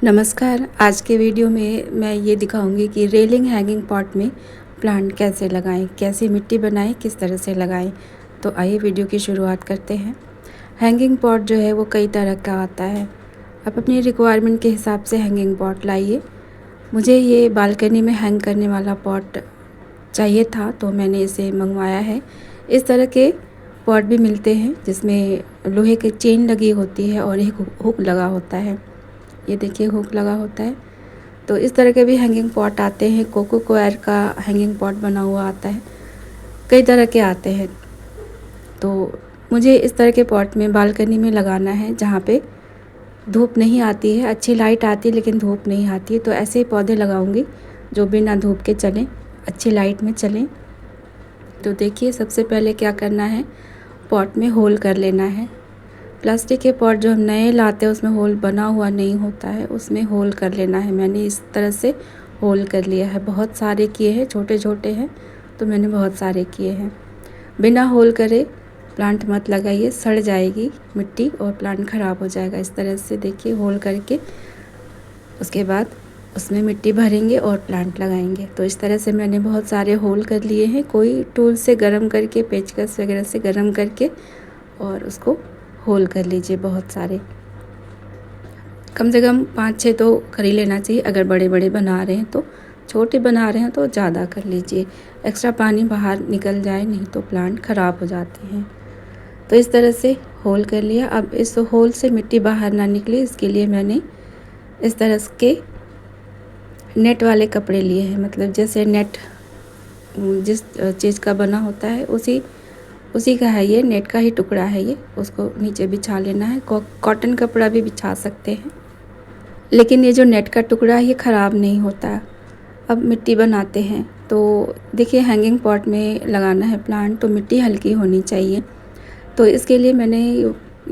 नमस्कार। आज के वीडियो में मैं ये दिखाऊंगी कि रेलिंग हैंगिंग पॉट में प्लांट कैसे लगाएं, कैसी मिट्टी बनाएं, किस तरह से लगाएं। तो आइए वीडियो की शुरुआत करते हैं। हैंगिंग पॉट जो है वो कई तरह का आता है। आप अपनी रिक्वायरमेंट के हिसाब से हैंगिंग पॉट लाइए। मुझे ये बालकनी में हैंग करने वाला पॉट चाहिए था तो मैंने इसे मंगवाया है। इस तरह के पॉट भी मिलते हैं जिसमें लोहे की चेन लगी होती है और एक हुक लगा होता है। ये देखिए हुक लगा होता है। तो इस तरह के भी हैंगिंग पॉट आते हैं। कोको कोयर का हैंगिंग पॉट बना हुआ आता है। कई तरह के आते हैं। तो मुझे इस तरह के पॉट में बालकनी में लगाना है जहाँ पे धूप नहीं आती है। अच्छी लाइट आती है लेकिन धूप नहीं आती है। तो ऐसे ही पौधे लगाऊंगी जो बिना धूप के चलें, अच्छी लाइट में चलें। तो देखिए सबसे पहले क्या करना है, पॉट में होल कर लेना है। प्लास्टिक के पॉट जो हम नए लाते हैं उसमें होल बना हुआ नहीं होता है, उसमें होल कर लेना है। मैंने इस तरह से होल कर लिया है। बहुत सारे किए हैं, छोटे छोटे हैं तो मैंने बहुत सारे किए हैं। बिना होल करे प्लांट मत लगाइए, सड़ जाएगी मिट्टी और प्लांट ख़राब हो जाएगा। इस तरह से देखिए होल करके उसके बाद उसमें मिट्टी भरेंगे और प्लांट लगाएंगे। तो इस तरह से मैंने बहुत सारे होल कर लिए हैं। कोई टूल से गर्म करके, पेचकस वगैरह से गर्म करके और उसको होल कर लीजिए। बहुत सारे, कम से कम 5-6 तो कर ही लेना चाहिए। अगर बड़े बड़े बना रहे हैं तो, छोटे बना रहे हैं तो ज़्यादा कर लीजिए। एक्स्ट्रा पानी बाहर निकल जाए, नहीं तो प्लांट ख़राब हो जाते हैं। तो इस तरह से होल कर लिया। अब इस होल से मिट्टी बाहर ना निकले इसके लिए मैंने इस तरह के नेट वाले कपड़े लिए हैं। मतलब जैसे नेट जिस चीज़ का बना होता है उसी का है, ये नेट का ही टुकड़ा है। ये उसको नीचे बिछा लेना है। कॉटन कपड़ा भी बिछा सकते हैं, लेकिन ये जो नेट का टुकड़ा है ये ख़राब नहीं होता। अब मिट्टी बनाते हैं। तो देखिए हैंगिंग पॉट में लगाना है प्लांट तो मिट्टी हल्की होनी चाहिए। तो इसके लिए मैंने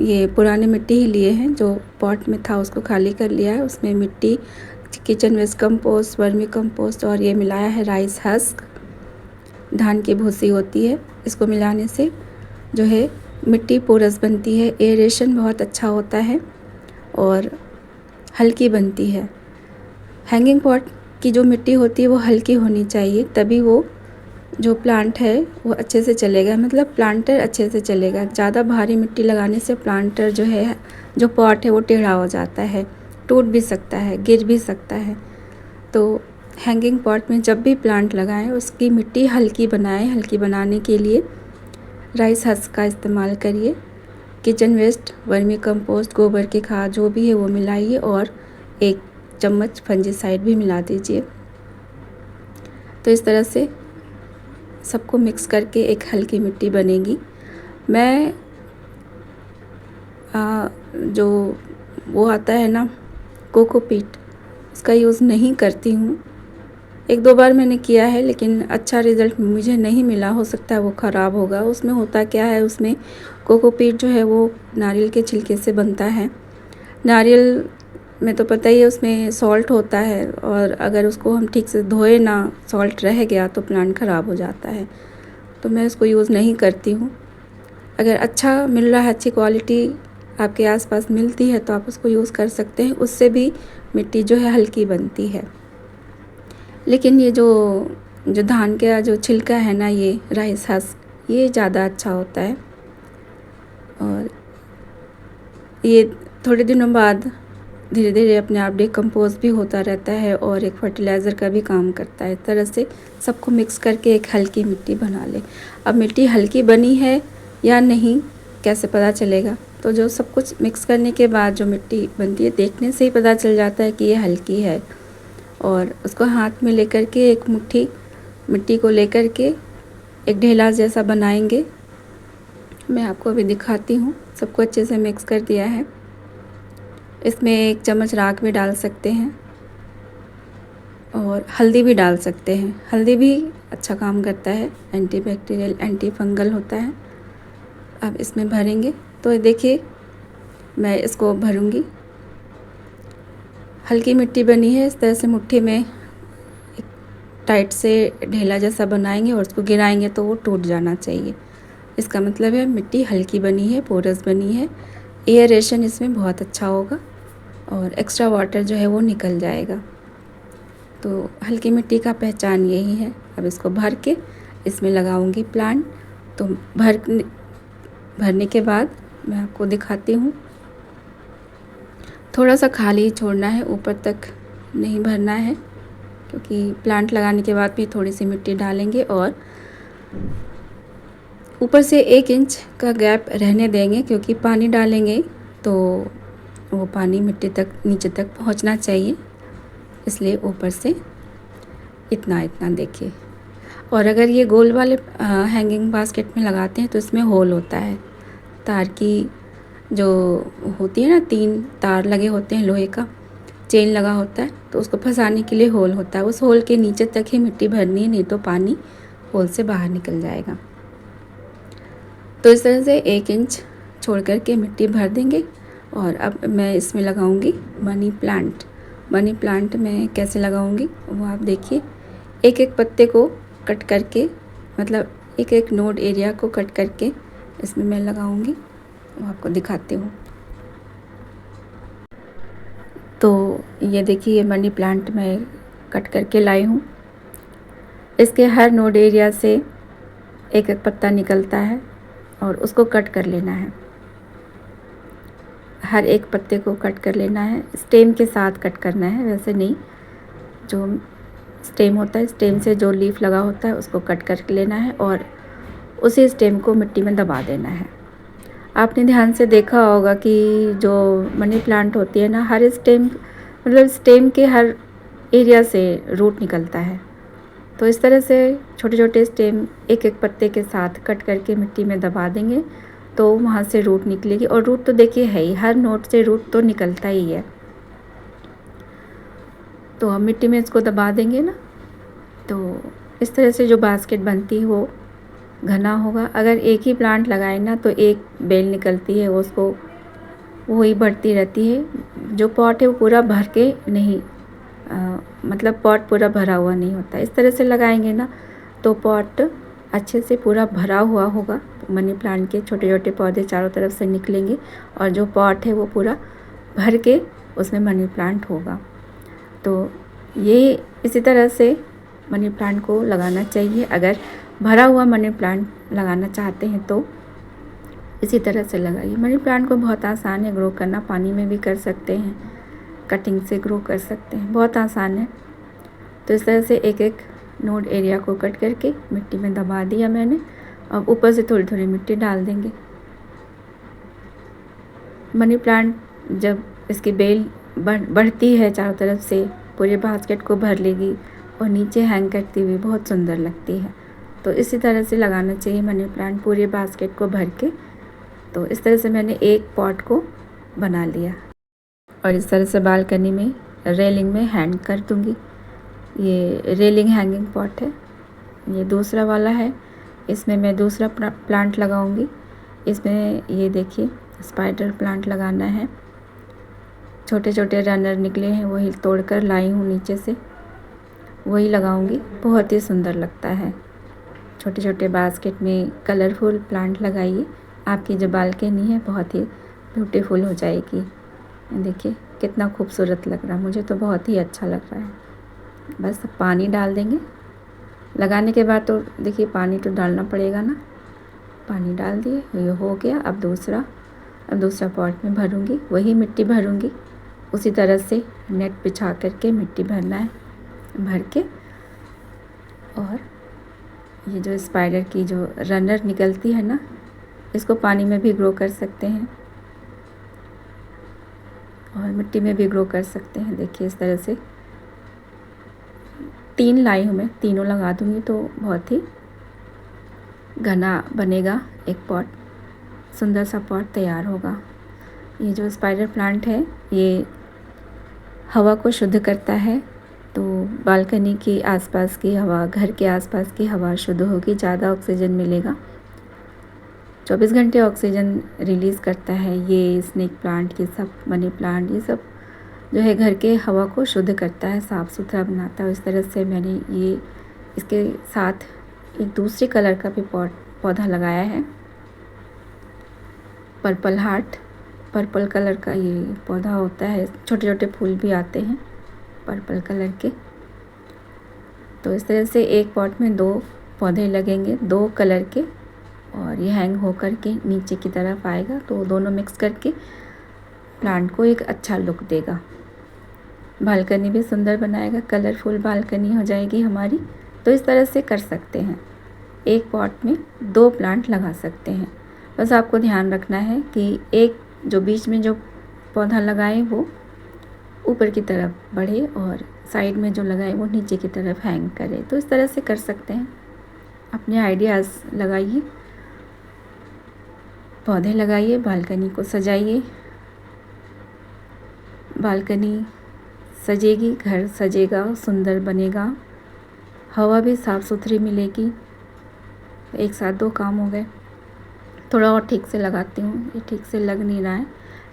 ये पुराने मिट्टी ही लिए हैं। जो पॉट में था उसको खाली कर लिया है। उसमें मिट्टी, kitchen waste compost, vermicompost और ये मिलाया है राइस हस्क, धान की भूसी होती है। इसको मिलाने से जो है मिट्टी पोरस बनती है, एरेशन बहुत अच्छा होता है और हल्की बनती है। हैंगिंग पॉट की जो मिट्टी होती है वो हल्की होनी चाहिए, तभी वो जो प्लांट है वो अच्छे से चलेगा। मतलब प्लांटर अच्छे से चलेगा। ज़्यादा भारी मिट्टी लगाने से प्लांटर जो है, जो पॉट है वो टेढ़ा हो जाता है, टूट भी सकता है, गिर भी सकता है। तो हैंगिंग पॉट में जब भी प्लांट लगाएं उसकी मिट्टी हल्की बनाएं। हल्की बनाने के लिए राइस हस्क का इस्तेमाल करिए। किचन वेस्ट, वर्मी कंपोस्ट, गोबर की खाद जो भी है वो मिलाइए और 1 चम्मच फंजीसाइड भी मिला दीजिए। तो इस तरह से सबको मिक्स करके एक हल्की मिट्टी बनेगी। मैं जो वो आता है ना कोकोपीट, उसका यूज़ नहीं करती हूँ। 1-2 बार मैंने किया है लेकिन अच्छा रिज़ल्ट मुझे नहीं मिला। हो सकता है वो ख़राब होगा। उसमें होता क्या है, उसमें कोकोपीट जो है वो नारियल के छिलके से बनता है। नारियल में तो पता ही है उसमें सॉल्ट होता है और अगर उसको हम ठीक से धोए ना, सॉल्ट रह गया तो प्लांट ख़राब हो जाता है। तो मैं उसको यूज़ नहीं करती हूँ। अगर अच्छा मिल रहा है, अच्छी क्वालिटी आपके आसपास मिलती है तो आप उसको यूज़ कर सकते हैं। उससे भी मिट्टी जो है हल्की बनती है। लेकिन ये जो धान का जो छिलका है ना, ये राइस हस्क, ये ज़्यादा अच्छा होता है और ये थोड़े दिनों बाद धीरे धीरे अपने आप डिकम्पोज भी होता रहता है और एक फर्टिलाइज़र का भी काम करता है। इस तरह से सबको मिक्स करके एक हल्की मिट्टी बना ले। अब मिट्टी हल्की बनी है या नहीं कैसे पता चलेगा? तो जो सब कुछ मिक्स करने के बाद जो मिट्टी बनती है, देखने से ही पता चल जाता है कि ये हल्की है। और उसको हाथ में लेकर के एक मुट्ठी मिट्टी को लेकर के एक ढेला जैसा बनाएंगे। मैं आपको अभी दिखाती हूँ। सबको अच्छे से मिक्स कर दिया है। इसमें 1 चम्मच राख भी डाल सकते हैं और हल्दी भी डाल सकते हैं। हल्दी भी अच्छा काम करता है, एंटीबैक्टीरियल, एंटी फंगल होता है। अब इसमें भरेंगे। तो देखिए मैं इसको भरूंगी। हल्की मिट्टी बनी है। इस तरह से मुट्ठी में एक टाइट से ढेला जैसा बनाएंगे और उसको गिराएंगे तो वो टूट जाना चाहिए। इसका मतलब है मिट्टी हल्की बनी है, पोरस बनी है, एयरेशन इसमें बहुत अच्छा होगा और एक्स्ट्रा वाटर जो है वो निकल जाएगा। तो हल्की मिट्टी का पहचान यही है। अब इसको भर के इसमें लगाऊंगी प्लांट। तो भरने के बाद मैं आपको दिखाती हूँ। थोड़ा सा खाली छोड़ना है, ऊपर तक नहीं भरना है, क्योंकि प्लांट लगाने के बाद भी थोड़ी सी मिट्टी डालेंगे और ऊपर से 1 इंच का गैप रहने देंगे, क्योंकि पानी डालेंगे तो वो पानी मिट्टी तक नीचे तक पहुंचना चाहिए, इसलिए ऊपर से इतना इतना देखिए। और अगर ये गोल वाले हैंगिंग बास्केट में लगाते हैं तो इसमें होल होता है, तार की जो होती है ना, 3 तार लगे होते हैं, लोहे का चेन लगा होता है, तो उसको फंसाने के लिए होल होता है। उस होल के नीचे तक ही मिट्टी भरनी है, नहीं तो पानी होल से बाहर निकल जाएगा। तो इस तरह से 1 इंच छोड़ कर के मिट्टी भर देंगे। और अब मैं इसमें लगाऊंगी मनी प्लांट। मनी प्लांट मैं कैसे लगाऊंगी वो आप देखिए। एक एक पत्ते को कट करके, मतलब एक एक नोड एरिया को कट करके इसमें मैं लगाऊंगी, वो आपको दिखाती हूँ। तो ये देखिए, ये मनी प्लांट मैं कट करके लाई हूँ। इसके हर नोड एरिया से एक एक पत्ता निकलता है और उसको कट कर लेना है। हर एक पत्ते को कट कर लेना है, स्टेम के साथ कट करना है, वैसे नहीं। जो स्टेम होता है, स्टेम से जो लीफ लगा होता है उसको कट कर लेना है और उसी स्टेम को मिट्टी में दबा देना है। आपने ध्यान से देखा होगा कि जो मनी प्लांट होती है ना, हर स्टेम, मतलब स्टेम के हर एरिया से रूट निकलता है। तो इस तरह से छोटे छोटे स्टेम एक एक पत्ते के साथ कट करके मिट्टी में दबा देंगे तो वहाँ से रूट निकलेगी। और रूट तो देखिए है ही, हर नोट से रूट तो निकलता ही है। तो हम मिट्टी में इसको दबा देंगे ना, तो इस तरह से जो बास्केट बनती है वो घना होगा। अगर एक ही प्लांट लगाए ना तो एक बेल निकलती है, उसको वही बढ़ती रहती है। जो पॉट है वो पूरा भर के नहीं, मतलब पॉट पूरा भरा हुआ नहीं होता। इस तरह से लगाएंगे ना तो पॉट अच्छे से पूरा भरा हुआ होगा। मनी प्लांट के छोटे छोटे पौधे चारों तरफ से निकलेंगे और जो पॉट है वो पूरा भर के उसमें मनी प्लांट होगा। तो ये इसी तरह से मनी प्लांट को लगाना चाहिए। अगर भरा हुआ मनी प्लांट लगाना चाहते हैं तो इसी तरह से लगाइए। मनी प्लांट को बहुत आसान है ग्रो करना, पानी में भी कर सकते हैं, कटिंग से ग्रो कर सकते हैं, बहुत आसान है। तो इस तरह से एक एक नोड एरिया को कट करके मिट्टी में दबा दिया मैंने। अब ऊपर से थोड़ी थोड़ी मिट्टी डाल देंगे। मनी प्लांट जब इसकी बेल बढ़ती है चारों तरफ से, पूरे बास्केट को भर लेगी और नीचे हैंग करती हुई बहुत सुंदर लगती है। तो इसी तरह से लगाना चाहिए मनी प्लांट पूरे बास्केट को भर के। तो इस तरह से मैंने एक पॉट को बना लिया और इस तरह से बालकनी में रेलिंग में हैंग कर दूँगी। ये रेलिंग हैंगिंग पॉट है। ये दूसरा वाला है, इसमें मैं दूसरा प्लांट लगाऊंगी। इसमें ये देखिए स्पाइडर प्लांट लगाना है। छोटे छोटे रनर निकले हैं, वही तोड़कर लाई हूँ नीचे से, वही लगाऊंगी। बहुत ही सुंदर लगता है। छोटे छोटे बास्केट में कलरफुल प्लांट लगाइए, आपकी जो बालकनी है बहुत ही ब्यूटीफुल हो जाएगी। देखिए कितना खूबसूरत लग रहा है, मुझे तो बहुत ही अच्छा लग रहा है। बस पानी डाल देंगे लगाने के बाद। तो देखिए पानी तो डालना पड़ेगा ना, पानी डाल दिए, ये हो गया। अब दूसरा पॉट में भरूंगी, वही मिट्टी भरूंगी। उसी तरह से नेट बिछा करके मिट्टी भरना है, भर के। और ये जो स्पाइडर की जो रनर निकलती है ना, इसको पानी में भी ग्रो कर सकते हैं और मिट्टी में भी ग्रो कर सकते हैं। देखिए इस तरह से 3 लाई हूँ मैं, तीनों लगा दूँगी तो बहुत ही घना बनेगा एक पॉट, सुंदर सा पॉट तैयार होगा। ये जो स्पाइडर प्लांट है ये हवा को शुद्ध करता है, तो बालकनी के आसपास की हवा, घर के आसपास की हवा शुद्ध होगी, ज़्यादा ऑक्सीजन मिलेगा। 24 घंटे ऑक्सीजन रिलीज़ करता है ये स्नेक प्लांट, ये सब मनी प्लांट, ये सब जो है घर के हवा को शुद्ध करता है, साफ़ सुथरा बनाता है। इस तरह से मैंने ये इसके साथ एक दूसरे कलर का भी पौधा लगाया है, पर्पल हार्ट। पर्पल कलर का ये पौधा होता है, छोटे छोटे फूल भी आते हैं पर्पल कलर के। तो इस तरह से एक पॉट में 2 पौधे लगेंगे 2 कलर के, और ये हैंग होकर के नीचे की तरफ आएगा, तो दोनों मिक्स करके प्लांट को एक अच्छा लुक देगा। बालकनी भी सुंदर बनाएगा, कलरफुल बालकनी हो जाएगी हमारी। तो इस तरह से कर सकते हैं, एक पॉट में 2 प्लांट लगा सकते हैं। बस आपको ध्यान रखना है कि एक जो बीच में जो पौधा लगाएं वो ऊपर की तरफ बढ़े, और साइड में जो लगाएं वो नीचे की तरफ हैंग करे। तो इस तरह से कर सकते हैं। अपने आइडियाज़ लगाइए, पौधे लगाइए, बालकनी को सजाइए। बालकनी सजेगी, घर सजेगा, सुंदर बनेगा, हवा भी साफ़ सुथरी मिलेगी। एक साथ 2 काम हो गए। थोड़ा और ठीक से लगाती हूँ, ये ठीक से लग नहीं रहा है।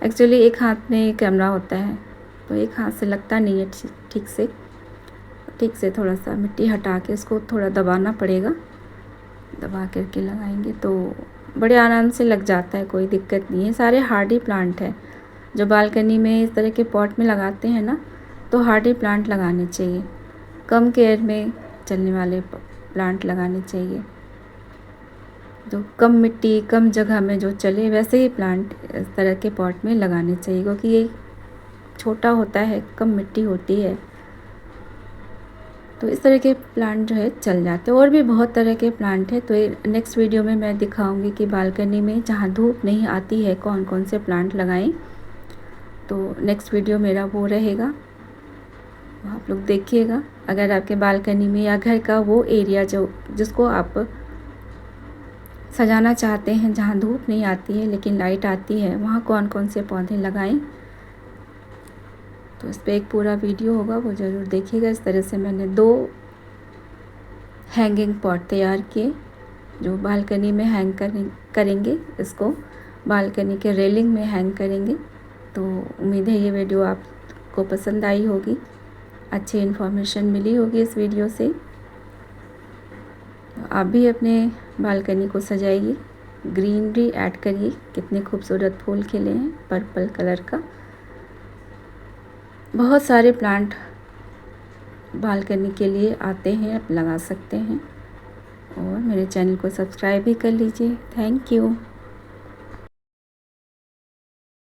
एक्चुअली एक हाथ में कैमरा होता है तो एक हाथ से लगता नहीं है ठीक से थोड़ा सा मिट्टी हटा के उसको थोड़ा दबाना पड़ेगा। दबा करके लगाएंगे तो बड़े आराम से लग जाता है, कोई दिक्कत नहीं है। सारे हार्डी प्लांट है जो बालकनी में इस तरह के पॉट में लगाते हैं ना, तो हार्डी प्लांट लगाने चाहिए, कम केयर में चलने वाले प्लांट लगाने चाहिए, जो कम मिट्टी कम जगह में जो चले वैसे ही प्लांट इस तरह के पॉट में लगाने चाहिए, क्योंकि ये छोटा होता है, कम मिट्टी होती है, तो इस तरह के प्लांट जो है चल जाते हैं। और भी बहुत तरह के प्लांट है, तो नेक्स्ट वीडियो में मैं दिखाऊंगी कि बालकनी में जहाँ धूप नहीं आती है कौन कौन से प्लांट लगाएं। तो नेक्स्ट वीडियो मेरा वो रहेगा, आप लोग देखिएगा। अगर आपके बालकनी में या घर का वो एरिया जिसको आप सजाना चाहते हैं, जहाँ धूप नहीं आती है लेकिन लाइट आती है, वहाँ कौन कौन से पौधे लगाएं, तो इस पर एक पूरा वीडियो होगा, वो ज़रूर देखिएगा। इस तरह से मैंने 2 हैंगिंग पॉट तैयार किए जो बालकनी में हैंग करेंगे, इसको बालकनी के रेलिंग में हैंग करेंगे। तो उम्मीद है ये वीडियो आपको पसंद आई होगी, अच्छी इन्फॉर्मेशन मिली होगी इस वीडियो से। आप भी अपने बालकनी को सजाइए, ग्रीनरी ऐड करिए। कितने खूबसूरत फूल खिले हैं पर्पल कलर का। बहुत सारे प्लांट बालकनी के लिए आते हैं, आप लगा सकते हैं। और मेरे चैनल को सब्सक्राइब भी कर लीजिए। Thank you.